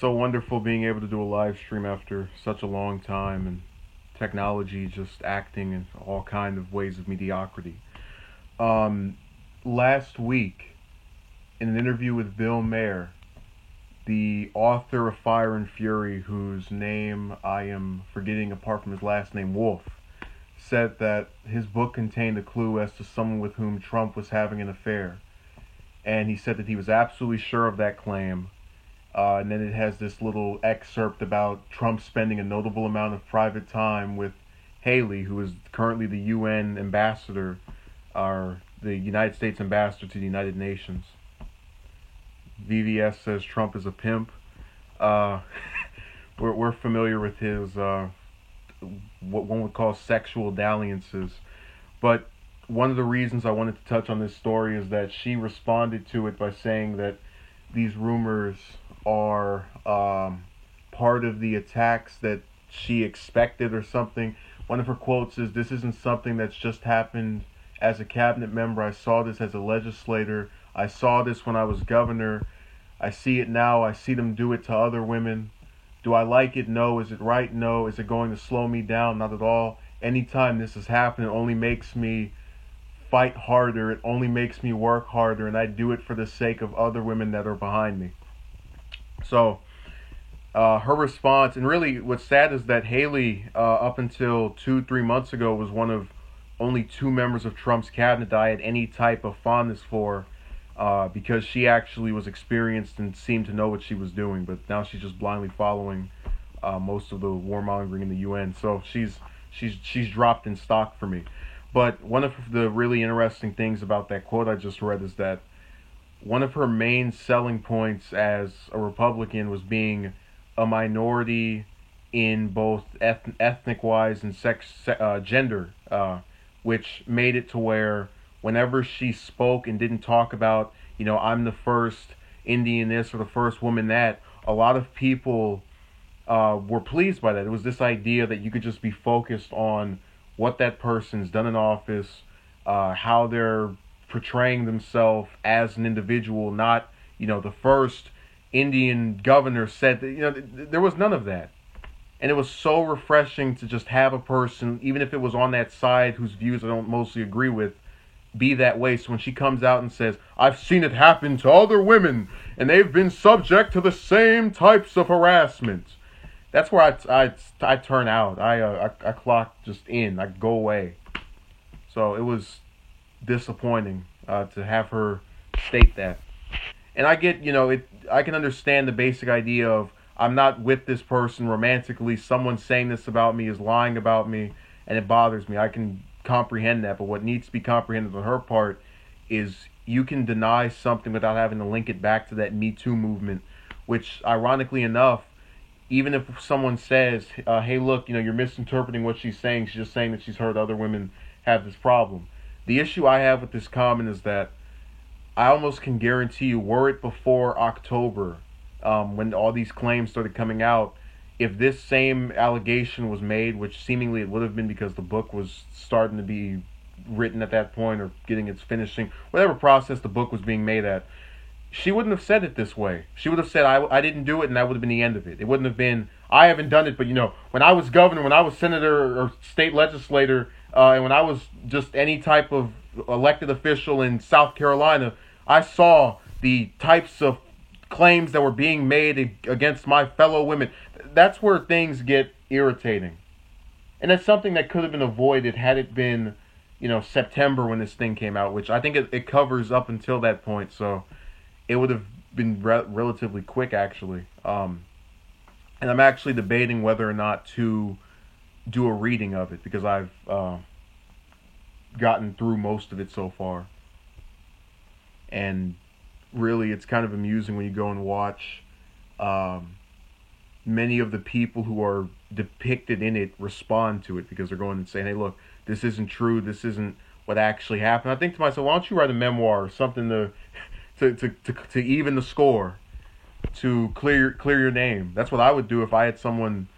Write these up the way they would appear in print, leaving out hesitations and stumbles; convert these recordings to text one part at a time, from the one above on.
so wonderful being able to do a live stream after such a long time and technology just acting in all kind of ways of mediocrity. Um, Last week, in an interview with Bill Maher, the author of Fire and Fury, whose name I am forgetting apart from his last name, Wolf, said that his book contained a clue as to someone with whom Trump was having an affair. And he said that he was absolutely sure of that claim. And then it has this little excerpt about Trump spending a notable amount of private time with Haley, who is currently the UN ambassador, or the United States ambassador to the United Nations. VVS says Trump is a pimp. Uh, we're familiar with his what one would call sexual dalliances, but one of the reasons I wanted to touch on this story is that she responded to it by saying that these rumors are part of the attacks that she expected or something. One of her quotes is, "This isn't something that's just happened as a cabinet member. I saw this as a legislator. I saw this when I was governor. I see it now. I see them do it to other women. Do I like it? No. Is it right? No. Is it going to slow me down? Not at all. Anytime this has happened, it only makes me fight harder. It only makes me work harder, and I do it for the sake of other women that are behind me." So her response, and really what's sad is that Haley, up until 2-3 months ago, was one of only two members of Trump's cabinet that I had any type of fondness for, because she actually was experienced and seemed to know what she was doing. But now she's just blindly following most of the warmongering in the UN. So she's dropped in stock for me. But one of the really interesting things about that quote I just read is that one of her main selling points as a Republican was being a minority in both ethnic wise and gender, which made it to where whenever she spoke and didn't talk about, I'm the first Indian this or the first woman that, a lot of people were pleased by that. It was this idea that you could just be focused on what that person's done in office, how they're portraying themselves as an individual, not, the first Indian governor said that, there was none of that. And it was so refreshing to just have a person, even if it was on that side whose views I don't mostly agree with, be that way. So when she comes out and says, "I've seen it happen to other women, and they've been subject to the same types of harassment," that's where I turn out. I clock just in. I go away. So it was disappointing to have her state that. And I get, I can understand the basic idea of, I'm not with this person romantically. Someone saying this about me is lying about me, and it bothers me. I can comprehend that. But what needs to be comprehended on her part is you can deny something without having to link it back to that Me Too movement, which, ironically enough, even if someone says, hey, look, you're misinterpreting what she's saying. She's just saying that she's heard other women have this problem. The issue I have with this comment is that I almost can guarantee you, were it before October, when all these claims started coming out, if this same allegation was made, which seemingly it would have been because the book was starting to be written at that point or getting its finishing, whatever process the book was being made at, she wouldn't have said it this way. She would have said, I didn't do it, and that would have been the end of it. It wouldn't have been, I haven't done it, but when I was governor, when I was senator or state legislator, and when I was just any type of elected official in South Carolina, I saw the types of claims that were being made against my fellow women. That's where things get irritating. And that's something that could have been avoided had it been, September when this thing came out, which I think it covers up until that point. So it would have been relatively quick, actually. And I'm actually debating whether or not to do a reading of it, because I've gotten through most of it so far. And really, it's kind of amusing when you go and watch many of the people who are depicted in it respond to it, because they're going and saying, hey, look, this isn't true. This isn't what actually happened. I think to myself, why don't you write a memoir or something to even the score, to clear your name? That's what I would do if I had someone,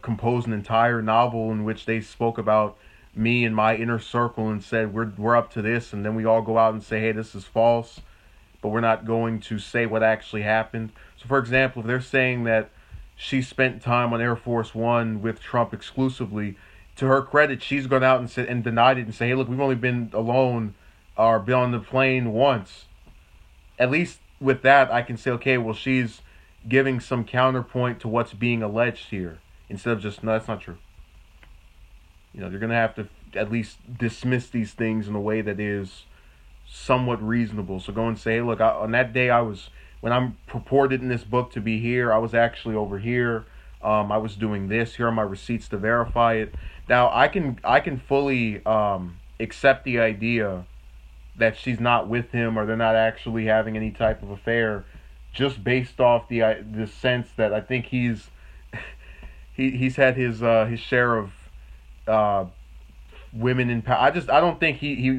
compose an entire novel in which they spoke about me and my inner circle and said, we're up to this, and then we all go out and say, hey, this is false. but we're not going to say what actually happened. So, for example, if they're saying that she spent time on Air Force One with Trump exclusively, to her credit, she's gone out and said and denied it and say, "Hey, look, we've only been alone or been on the plane once." At least with that, I can say, okay, well, she's giving some counterpoint to what's being alleged here instead of just, no, that's not true. You're going to have to at least dismiss these things in a way that is somewhat reasonable. So go and say, hey, look, on that day when I'm purported in this book to be here, I was actually over here. I was doing this. Here are my receipts to verify it. Now, I can fully accept the idea that she's not with him or they're not actually having any type of affair, just based off the sense that I think he's had his share of women in power. I don't think he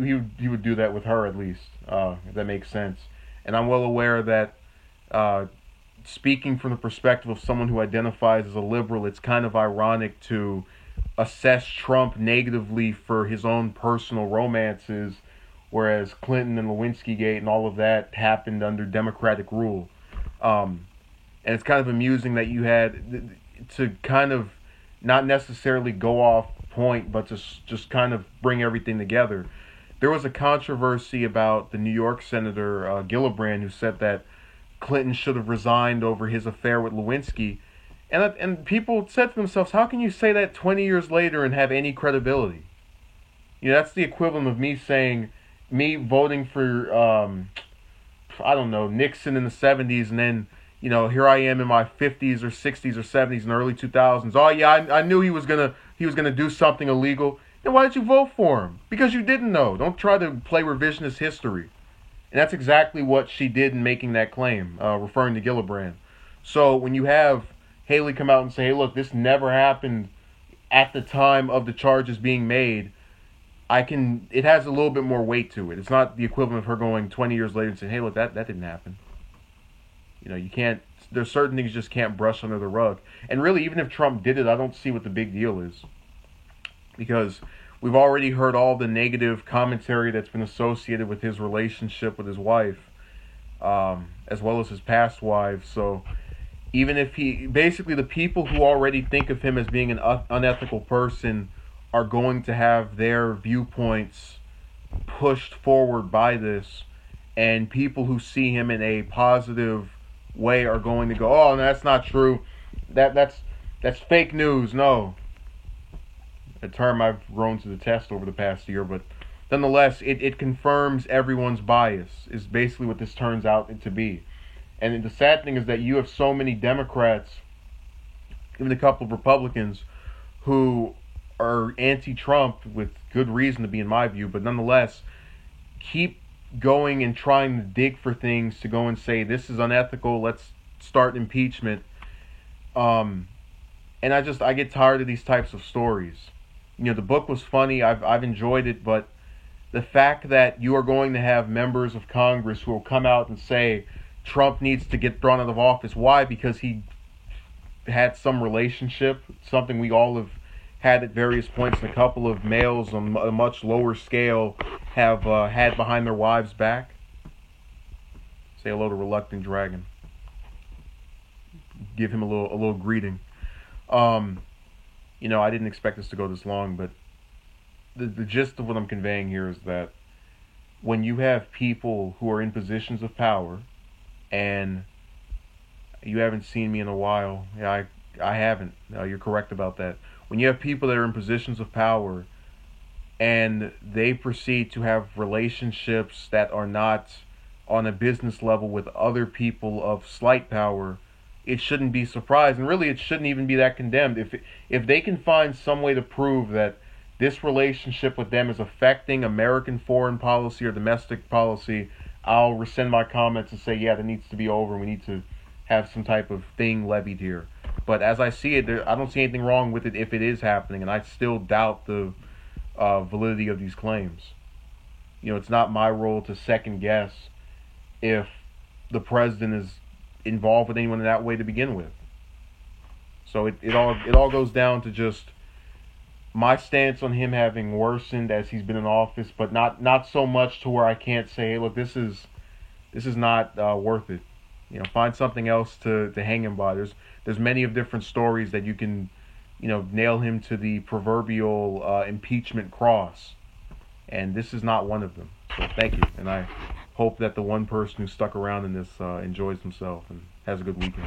would do that with her, at least, if that makes sense. And I'm well aware that speaking from the perspective of someone who identifies as a liberal, it's kind of ironic to assess Trump negatively for his own personal romances, whereas Clinton and Lewinsky Gate and all of that happened under Democratic rule. And it's kind of amusing that you had to kind of not necessarily go off point, but to just kind of bring everything together. There was a controversy about the New York Senator Gillibrand, who said that Clinton should have resigned over his affair with Lewinsky. And people said to themselves, how can you say that 20 years later and have any credibility? That's the equivalent of me voting for, I don't know, Nixon in the 70s, and then, here I am in my 50s or 60s or 70s and early 2000s. Oh, yeah, I knew he was gonna do something illegal. Then why did you vote for him? Because you didn't know. Don't try to play revisionist history. And that's exactly what she did in making that claim, referring to Gillibrand. So when you have Haley come out and say, hey, look, this never happened at the time of the charges being made, it has a little bit more weight to it. It's not the equivalent of her going 20 years later and saying, hey, look, that didn't happen. You can't, there's certain things you just can't brush under the rug. And really, even if Trump did it, I don't see what the big deal is. Because we've already heard all the negative commentary that's been associated with his relationship with his wife, as well as his past wives. So even if basically the people who already think of him as being an unethical person are going to have their viewpoints pushed forward by this, and people who see him in a positive way are going to go, oh, no, that's not true. That's fake news. No. A term I've grown to detest over the past year, but nonetheless, it confirms everyone's bias, is basically what this turns out to be. And the sad thing is that you have so many Democrats, even a couple of Republicans, who are anti-Trump with good reason to be, in my view, but nonetheless, keep going and trying to dig for things to go and say, this is unethical, let's start impeachment. And I get tired of these types of stories. The book was funny, I've enjoyed it, but the fact that you are going to have members of Congress who will come out and say Trump needs to get thrown out of office. Why? Because he had some relationship, something we all have had at various points, and a couple of males on a much lower scale have had behind their wives' back. Say hello to Reluctant Dragon. Give him a little greeting. I didn't expect this to go this long, but the gist of what I'm conveying here is that when you have people who are in positions of power, and you haven't seen me in a while, yeah, I haven't. You're correct about that. When you have people that are in positions of power and they proceed to have relationships that are not on a business level with other people of slight power, it shouldn't be surprised, and really it shouldn't even be that condemned. If they can find some way to prove that this relationship with them is affecting American foreign policy or domestic policy, I'll rescind my comments and say, yeah, that needs to be over. We need to have some type of thing levied here. But as I see it, I don't see anything wrong with it if it is happening, and I still doubt the validity of these claims. It's not my role to second guess if the president is involved with anyone in that way to begin with. So it all goes down to just my stance on him having worsened as he's been in office, but not so much to where I can't say, hey, look, this is this is not worth it. You know, find something else to hang him by. There's many of different stories that you can, you know, nail him to the proverbial impeachment cross, and this is not one of them. So thank you, and I hope that the one person who stuck around in this enjoys himself and has a good weekend.